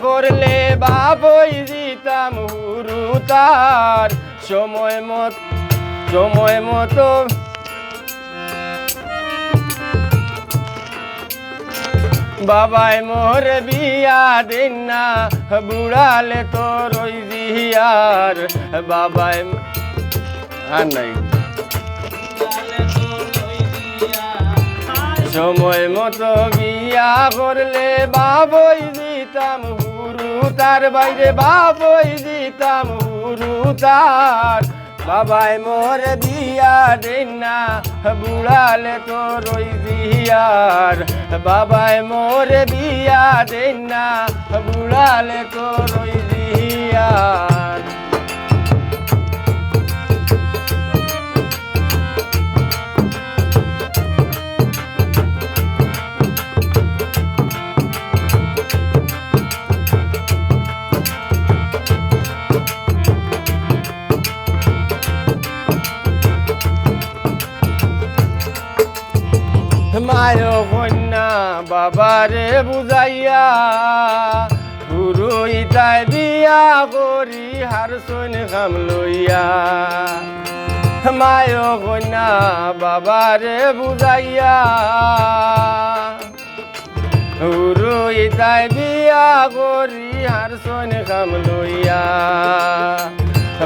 করলে বাবই দিতাম হুরু তার সময় মতো বাবাই মোর বিয়া দিন না বুড়ালে তোর ওই দিয়ার বাবাই আর নাই সময় মতো বিয়া করলে বাবই দিতাম হুরু তার বাইরে বাবই দিতাম হুরু তার বাবাই মোর বিয়া দিন না বুড়ালে তোর ওই দিয়ার বাবাই মোর বিয়া দিন না বুড়ালে তোর ওই দিয়ার মায় কন্যা বাবারে বুঝাইয়া গুরু ইটাই বিয়া করি হারসন খাম লইয়া মায় কন্যা বাবারে বুঝাইয়া গুরু ইটাই বিয়া করি হারসন খাম লইয়া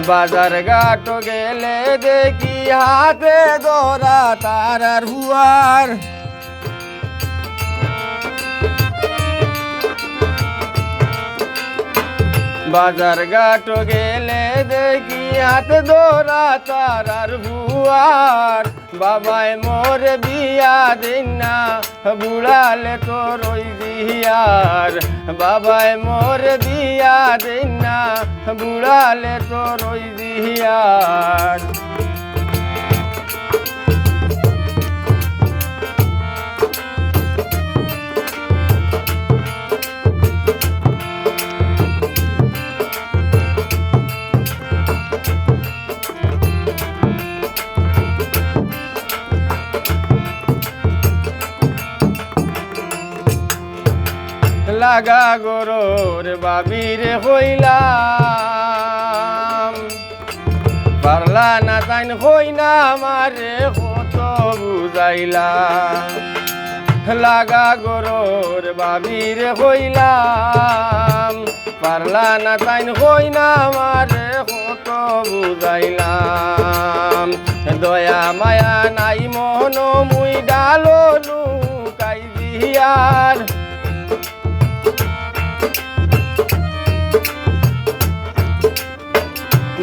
বাজার ঘাট গেলে দেখি হাতে ধরা তারার হুয়ার বাজার ঘাট গেলে দেখি হাতে ধরা তারার হুয়ার বাবাই মোর বিয়া দিন না বুড়ালে তোর ওই দিয়ার বাবাই মোর বিয়া দিন না বুড়ালে তোর ওই দিয়ার লাগা গরোর বাবিরে হইলাম পারলা না তাইন হই না আমারে কত বুঝাইলাম লাগা গরোর বাবিরে হইলাম পারলা না তাইন হই না আমারে কত বুঝাইলাম দয়া মায়া নাই মন মুই ডালো লুকাই দিয়ার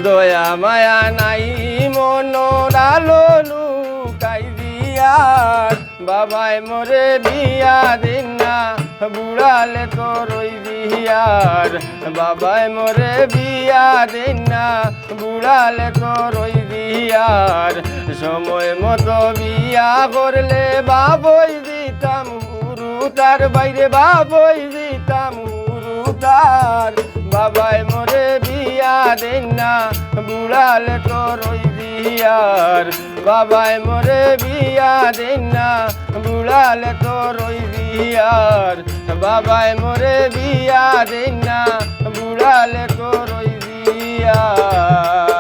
দয়া মায়া নাই মনোরালো লুকাই দিয়ার বাবাই মোরে বিয়া দিন না বুড়ালে তোর ওই দিয়ার বাবাই মোরে বিয়া দিন না বুড়ালে তোর ওই দিয়ার সময় মতো বিয়া করলে বাবই দিতাম হুরু তার বাইরে বাবই দিতাম হুরু তার বাবাই মোরে বিয়া দিন না বুড়ালে তোর ওই দিয়ার বাবাই মোরে বিয়া দিন না বুড়ালে তোর ওই দিয়ার বাবাই মোরে বিয়া দিন না বুড়ালে তোর ওই দিয়ার।